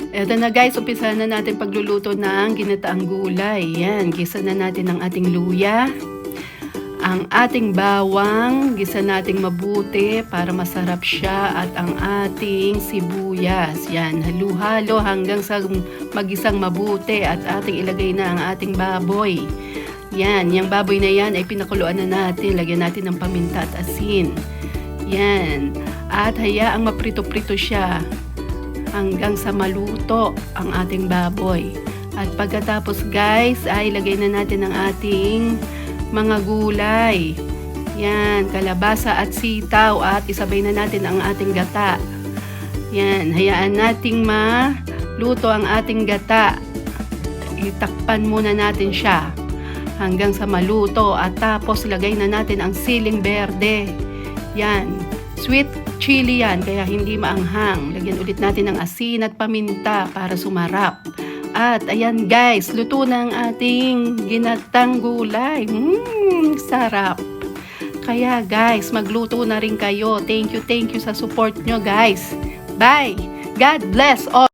Eto na guys, umpisa na natin pagluluto ng ginataang gulay. Yan, gisa na natin ang ating luya. Ang ating bawang, gisa nating mabuti para masarap siya, at ang ating sibuyas. Yan, halo-halo hanggang sa magisang mabuti, at ating ilagay na ang ating baboy. Yan, yung baboy na yan ay pinakuluan na natin. Lagyan natin ng paminta at asin. Yan, at hayaang maprito-prito siya hanggang sa maluto ang ating baboy. At pagkatapos guys, ay ilagay na natin ang ating mga gulay. Yan, kalabasa at sitaw, at isabay na natin ang ating gata. Yan, hayaan nating maluto ang ating gata. Itakpan muna natin siya hanggang sa maluto, at tapos lagay na natin ang siling berde. Yan, sweet chili yan, kaya hindi maanghang. Lagyan ulit natin ng asin at paminta para sumarap. At ayan guys, luto na ang ating ginatang gulay. Sarap. Kaya guys, magluto na rin kayo. Thank you sa support nyo guys. Bye! God bless all!